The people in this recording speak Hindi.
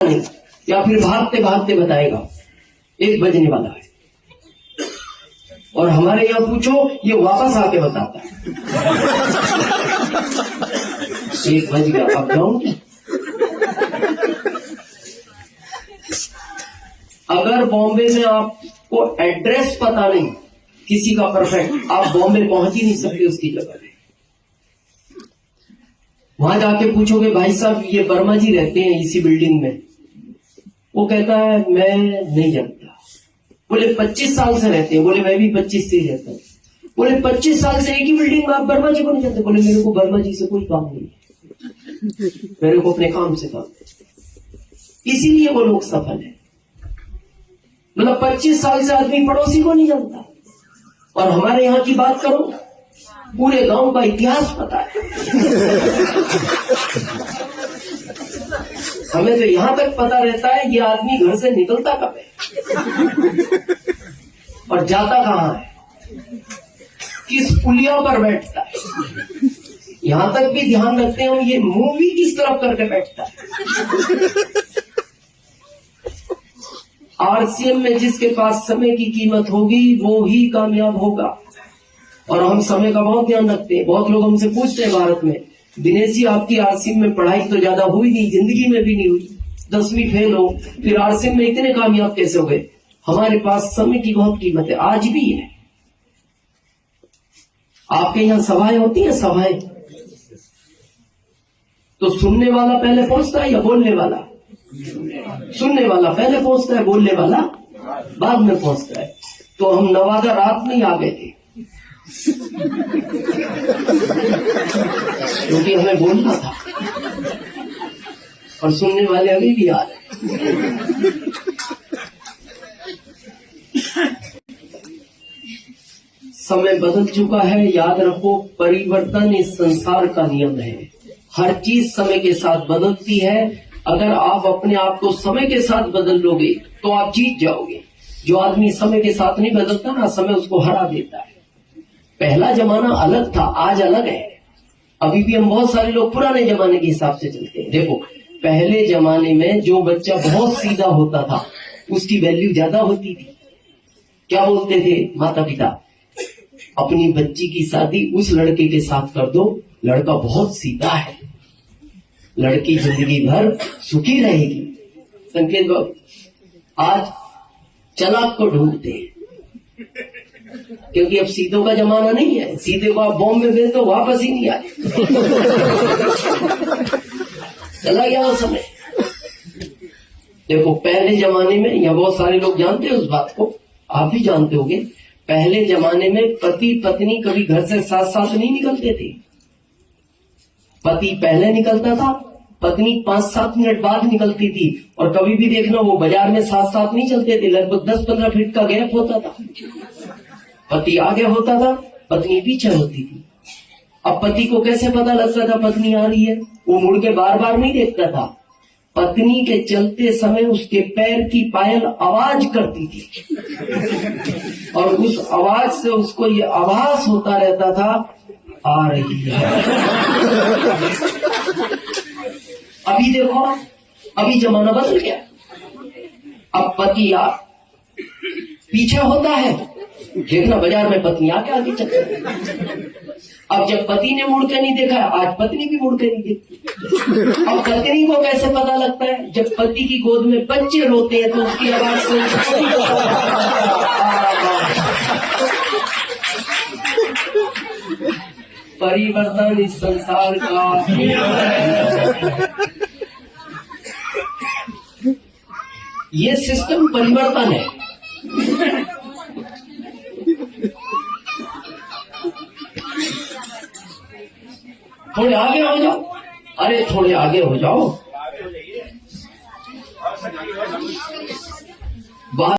नहीं, या फिर भागते भागते बताएगा 1 बजने वाला है। और हमारे यहाँ पूछो, ये वापस आके बताता है 1 बज गया, अब जाऊंगी। अगर बॉम्बे में आपको एड्रेस पता नहीं किसी का परफेक्ट, आप बॉम्बे पहुंच ही नहीं सकते उसकी जगह पे। वहां जाके पूछोगे, भाई साहब ये वर्मा जी रहते हैं इसी बिल्डिंग में, वो कहता है मैं नहीं जानता। बोले 25 साल से रहते हैं? बोले मैं भी 25 से रहता हूँ। बोले 25 साल से एक ही बिल्डिंग में, आप वर्मा जी को नहीं जानते? बोले मेरे को वर्मा जी से कोई काम नहीं, मेरे को अपने काम से काम, इसीलिए वो लोग सफल है। मतलब 25 साल से आदमी पड़ोसी को नहीं जानता। और हमारे यहाँ की बात करो, पूरे गांव का इतिहास पता है। हमें तो यहां तक पता रहता है ये आदमी घर से निकलता कब है और जाता कहां है, किस पुलिया पर बैठता है। यहां तक भी ध्यान रखते हैं ये मूवी किस तरफ करके बैठता है। आरसीएम में जिसके पास समय की कीमत होगी वो ही कामयाब होगा। और हम समय का बहुत ध्यान रखते हैं। बहुत लोग हमसे पूछते हैं भारत में, दिनेश जी आपकी आरसीएम में पढ़ाई तो ज्यादा हुई नहीं, जिंदगी में भी नहीं हुई, 10वीं फेल हो, फिर आरसीएम में इतने कामयाब कैसे हो गए? हमारे पास समय की बहुत कीमत है, आज भी है। आपके यहाँ सभाएं होती है, सभाएं, तो सुनने वाला पहले पहुंचता है या बोलने वाला? सुनने वाला पहले पहुंचता है, बोलने वाला बाद में पहुंचता है। तो हम नवादा रात में ही आ गए थे क्योंकि हमें बोलना था, और सुनने वाले अभी भी आ रहे। समय बदल चुका है, याद रखो परिवर्तन इस संसार का नियम है। हर चीज समय के साथ बदलती है। अगर आप अपने आप को समय के साथ बदल लोगे तो आप जीत जाओगे। जो आदमी समय के साथ नहीं बदलता ना, समय उसको हरा देता है। पहला जमाना अलग था, आज अलग है। अभी भी हम बहुत सारे लोग पुराने जमाने के हिसाब से चलते हैं। देखो, पहले जमाने में जो बच्चा बहुत सीधा होता था उसकी वैल्यू ज्यादा होती थी। क्या बोलते थे माता पिता? अपनी बच्ची की शादी उस लड़के के साथ कर दो, लड़का बहुत सीधा है, लड़की जिंदगी भर सुखी रहेगी। संकेत बाबू, आज चालाक को ढूंढते हैं क्योंकि अब सीधों का जमाना नहीं है। सीधे को आप बॉम्बे भेज दो, वापस ही नहीं आए, चला गया वो समय। देखो, पहले जमाने में, यहाँ बहुत सारे लोग जानते हैं उस बात को, आप भी जानते होंगे, पहले जमाने में पति पत्नी कभी घर से साथ साथ नहीं निकलते थे। पति पहले निकलता था, पत्नी 5-7 मिनट बाद निकलती थी। और कभी भी देखना, वो बाजार में साथ साथ नहीं चलते थे, लगभग 10-15 फीट का गैप होता था। पति आगे होता था, पत्नी पीछे होती थी। अब पति को कैसे पता लगता था पत्नी आ रही है? वो मुड़ के बार बार नहीं देखता था। पत्नी के चलते समय उसके पैर की पायल आवाज करती थी और उस आवाज से उसको ये आभास होता रहता था आ रही है। अभी देखो, अभी जमाना बदल गया। अब पति पीछे होता है, देखना बाजार में पत्नी आगे चलती है। अब जब पति ने मुड़ के नहीं देखा है, आज पत्नी भी मुड़ के नहीं देखती। अब पत्नी को कैसे पता लगता है? जब पति की गोद में बच्चे रोते हैं तो उसकी आवाज से परिवर्तन इस संसार का ये सिस्टम परिवर्तन है। थोड़े आगे हो जाओ, अरे थोड़े आगे हो जाओ।